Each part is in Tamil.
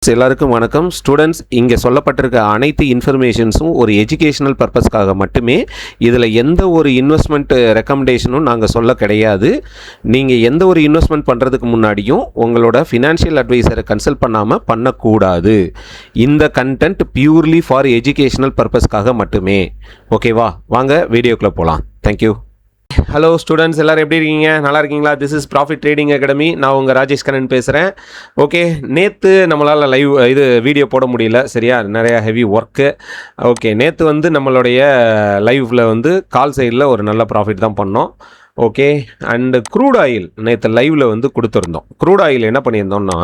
எல்லாருக்கும் வணக்கம். ஸ்டூடெண்ட்ஸ், இங்கே சொல்லப்பட்டிருக்க அனைத்து இன்ஃபர்மேஷன்ஸும் ஒரு எஜுகேஷனல் பர்பஸ்க்காக மட்டுமே. இதில் எந்த ஒரு இன்வெஸ்ட்மெண்ட் ரெக்கமெண்டேஷனும் நாங்கள் சொல்ல கிடையாது. நீங்கள் எந்த ஒரு இன்வெஸ்ட்மெண்ட் பண்ணுறதுக்கு முன்னாடியும் உங்களோட ஃபினான்ஷியல் அட்வைசரை கன்சல்ட் பண்ணாமல் பண்ணக்கூடாது. இந்த கண்டென்ட் பியூர்லி ஃபார் எஜுகேஷனல் பர்பஸ்க்காக மட்டுமே. ஓகேவா? வாங்க வீடியோக்குள்ளே போகலாம். தேங்க்யூ. ஹலோ ஸ்டூடெண்ட்ஸ், எல்லோரும் எப்படி இருக்கீங்க? நல்லா இருக்கீங்களா? This is profit trading academy. நான் உங்கள் ராஜேஷ் கண்ணன் பேசுகிறேன். ஓகே, நேற்று நம்மளால் வீடியோ போட முடியல. சரியா, நிறையா ஹெவி ஒர்க்கு. ஓகே, நேற்று நம்மளுடைய லைவில் கால் சைடில் ஒரு நல்ல ப்ராஃபிட் தான் பண்ணோம். ஓகே, அண்டு க்ரூட் ஆயில் நேற்று லைவில் கொடுத்துருந்தோம். க்ரூட் ஆயில் என்ன பண்ணியிருந்தோம்னா,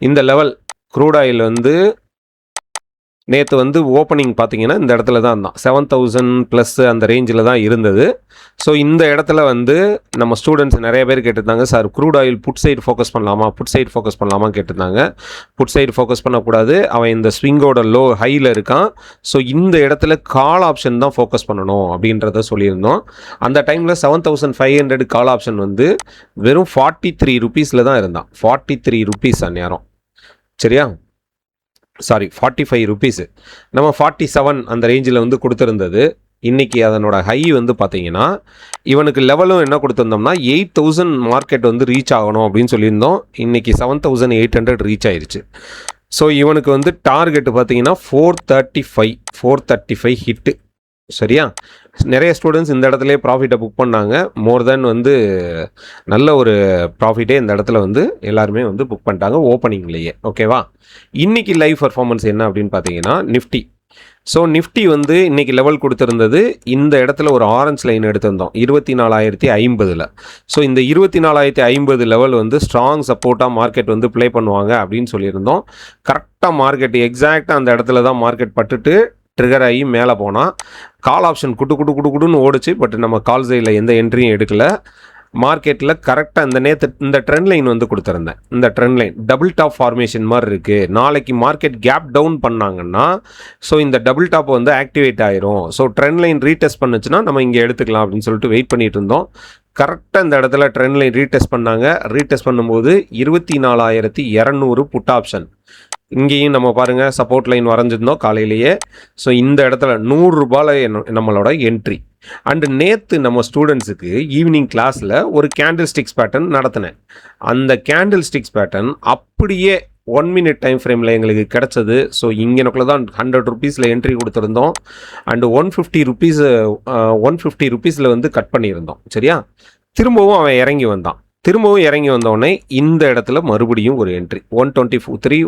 இந்த லெவல் க்ரூட் ஆயில் நேற்று ஓப்பனிங் பார்த்தீங்கன்னா இந்த இடத்துல தான் இருந்தான். 7000+ அந்த ரேஞ்சில் தான் இருந்தது. ஸோ இந்த இடத்துல நம்ம ஸ்டூடெண்ட்ஸ் நிறைய பேர் கேட்டிருந்தாங்க, sir crude oil put side focus பண்ணலாமா கேட்டிருந்தாங்க. புட் சைடு ஃபோக்கஸ் பண்ணக்கூடாது, அவன் இந்த ஸ்விங்கோட லோ ஹையில் இருக்கான். ஸோ இந்த இடத்துல கால் ஆப்ஷன் தான் ஃபோக்கஸ் பண்ணணும் அப்படின்றத சொல்லியிருந்தோம். அந்த டைமில் 7500 கால் ஆப்ஷன் வெறும் 43 ரூபீஸில் தான் இருந்தான். 43 ரூபீஸ் அந்நேரம். சரியா, சாரி 45 ரூபீஸு. நம்ம 47 அந்த ரேஞ்சில் கொடுத்துருந்தது. இன்றைக்கி அதனோட ஹை பார்த்தீங்கன்னா, இவனுக்கு லெவலும் என்ன கொடுத்துருந்தோம்னா 8000 மார்க்கெட் ரீச் ஆகணும் அப்படின்னு சொல்லியிருந்தோம். இன்றைக்கி 7800 ரீச் ஆயிடுச்சு. ஸோ இவனுக்கு டார்கெட்டு பார்த்தீங்கன்னா 435 ஹிட்டு. சரியா, நிறைய ஸ்டூடெண்ட்ஸ் இந்த இடத்துல ப்ராஃபிட்டை புக் பண்ணாங்க. மோர் தென் நல்ல ஒரு ப்ராஃபிட்டே இந்த இடத்துல எல்லாருமே புக் பண்ணிட்டாங்க ஓப்பனிங்லேயே. ஓகேவா? இன்றைக்கி லைவ் பர்ஃபார்மன்ஸ் என்ன அப்படின்னு பார்த்தீங்கன்னா, நிஃப்டி. ஸோ நிஃப்டி இன்றைக்கி லெவல் கொடுத்துருந்தது. இந்த இடத்துல ஒரு ஆரஞ்ச் லைன் எடுத்திருந்தோம் 24050. ஸோ இந்த 24050 லெவல் ஸ்ட்ராங் சப்போர்ட்டாக மார்க்கெட் ப்ளே பண்ணுவாங்க அப்படின்னு சொல்லியிருந்தோம். கரெக்டாக மார்க்கெட் எக்ஸாக்டாக அந்த இடத்துல தான் மார்க்கெட் பட்டுட்டு ட்ரிகர் ஆகி மேலே போனால் கால் ஆப்ஷன் குடுன்னு ஓடிச்சு. பட் நம்ம கால் சைடில் எந்த என்ட்ரியும் எடுக்கலை. மார்க்கெட்டில் கரெக்டாக இந்த ட்ரெண்ட் லைன் கொடுத்துருந்தேன். இந்த trend line double top formation மாதிரி இருக்குது. நாளைக்கு மார்க்கெட் கேப் டவுன் பண்ணாங்கன்னா ஸோ இந்த டபுள் டாப் ஆக்டிவேட் ஆயிரும். ஸோ ட்ரெண்ட் லைன் ரீடெஸ்ட் பண்ணுச்சுன்னா நம்ம இங்கே எடுத்துக்கலாம் அப்படின்னு சொல்லிட்டு வெயிட் பண்ணிட்டு இருந்தோம். கரெக்டாக இந்த இடத்துல ட்ரெண்ட் லைன் ரீடெஸ்ட் பண்ணாங்க. ரீடெஸ்ட் பண்ணும்போது 24200 புட் ஆப்ஷன். இங்கேயும் நம்ம பாருங்கள் சப்போர்ட் லைன் வரைஞ்சிருந்தோம் காலையிலேயே. ஸோ இந்த இடத்துல 100 ரூபாயில் நம்மளோட என்ட்ரி. அண்டு நேற்று நம்ம ஸ்டூடெண்ட்ஸுக்கு ஈவினிங் கிளாஸில் ஒரு கேண்டில் ஸ்டிக்ஸ் பேட்டர்ன் நடத்தினேன். அந்த கேண்டில் ஸ்டிக்ஸ் பேட்டர்ன் அப்படியே 1 மினிட் டைம் ஃப்ரேமில் எங்களுக்கு கிடச்சது. ஸோ இங்கேனக்குள்ளே தான் 100 ரூபீஸில் என்ட்ரி கொடுத்துருந்தோம். அண்டு 150 ரூபீஸில் கட் பண்ணியிருந்தோம். சரியா, திரும்பவும் அவன் இறங்கி வந்தான். திரும்பவும் இறங்கி வந்தோடனே இந்த இடத்துல மறுபடியும் ஒரு என்ட்ரி 123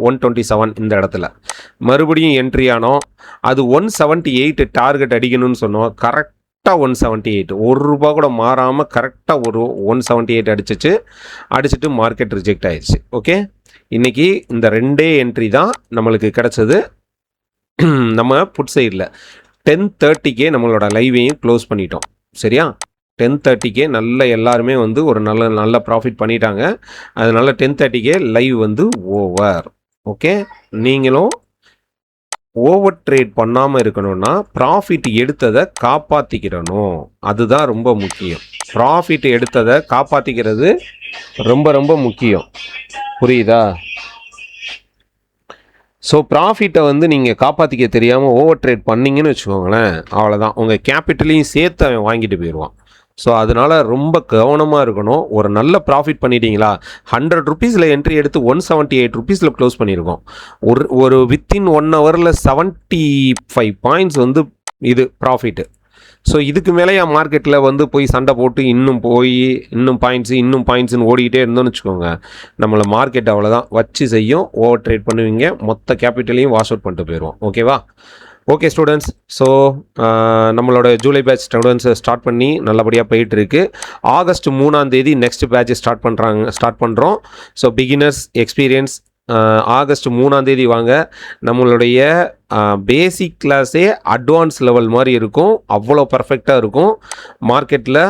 127 இந்த இடத்துல மறுபடியும் என்ட்ரி ஆனோம். அது 178 டார்கெட் அடிக்கணும்னு சொன்னோம். கரெக்டாக 178, ₹1 கூட மாறாமல் கரெக்டாக ஒரு 178 அடிச்சிட்டு மார்க்கெட் ரிஜெக்ட் ஆயிடுச்சு. ஓகே, இன்றைக்கி இந்த 2 என்ட்ரி தான் நம்மளுக்கு கிடச்சது. நம்ம புட் சைடில் 10:30 நம்மளோட லைவையும் க்ளோஸ் பண்ணிட்டோம். சரியா, 10:30 நல்ல எல்லாருமே ஒரு நல்ல ப்ராஃபிட் பண்ணிட்டாங்க. அதனால் 10:30 லைவ் ஓவர். ஓகே, நீங்களும் ஓவர் ட்ரேட் பண்ணாமல் இருக்கணும்னா ப்ராஃபிட் எடுத்ததை காப்பாற்றிக்கிறணும். அதுதான் ரொம்ப முக்கியம். ப்ராஃபிட் எடுத்ததை காப்பாற்றிக்கிறது ரொம்ப ரொம்ப முக்கியம். புரியுதா? ஸோ ப்ராஃபிட்டை நீங்கள் காப்பாற்றிக்க தெரியாமல் ஓவர் ட்ரேட் பண்ணிங்கன்னு வச்சுக்கோங்களேன், அவ்வளோதான். உங்கள் கேபிட்டலையும் சேர்த்து அவன் வாங்கிட்டு போயிடுவான். ஸோ அதனால் ரொம்ப கவனமாக இருக்கணும். ஒரு நல்ல ப்ராஃபிட் பண்ணிட்டீங்களா, 100 ரூபீஸில் என்ட்ரி எடுத்து 178 ரூபீஸில் க்ளோஸ் பண்ணியிருக்கோம். ஒரு வித்தின் 1 ஹவரில் 75 பாயிண்ட்ஸ் இது ப்ராஃபிட்டு. ஸோ இதுக்கு மேலே என் மார்க்கெட்டில் போய் சண்டை போட்டு இன்னும் பாயிண்ட்ஸுன்னு ஓடிக்கிட்டே இருந்தோம்னு வச்சுக்கோங்க, நம்மளை மார்க்கெட் அவ்வளோதான் வச்சு செய்யும். ஓவர் ட்ரேட் பண்ணுவீங்க, மொத்த கேபிட்டலையும் வாஷ் அவுட் பண்ணிட்டு போயிடுவோம். ஓகேவா? ஓகே ஸ்டூடெண்ட்ஸ், ஸோ நம்மளோட ஜூலை பேட்ச் ஸ்டூடெண்ட்ஸ் ஸ்டார்ட் பண்ணி நல்லபடியாக போயிட்டுருக்கு. ஆகஸ்ட் 3 நெக்ஸ்ட் பேட்ச் ஸ்டார்ட் பண்ணுறோம். ஸோ பிகினர்ஸ் எக்ஸ்பீரியன்ஸ் ஆகஸ்ட் 3 வாங்க. நம்மளுடைய பேசிக் கிளாஸே அட்வான்ஸ் லெவல் மாதிரி இருக்கும். அவ்வளோ பர்ஃபெக்டாக இருக்கும். மார்க்கெட்டில்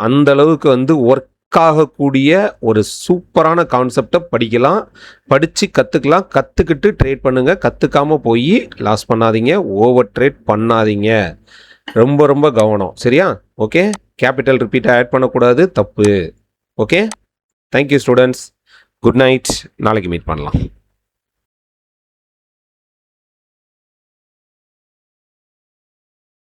அந்தளவுக்கு ஒர்க் ஆகக்கூடிய ஒரு சூப்பரான கான்செப்டை படித்து கற்றுக்கிட்டு ட்ரேட் பண்ணுங்கள். கற்றுக்காமல் போய் லாஸ் பண்ணாதீங்க, ஓவர் ட்ரேட் பண்ணாதீங்க. ரொம்ப ரொம்ப கவனம். சரியா? ஓகே, கேபிட்டல் ரிப்பீட்டை ஆட் பண்ணக்கூடாது, தப்பு. Okay, thank you students. Good night. நாளைக்கு மீட் பண்ணலாம்.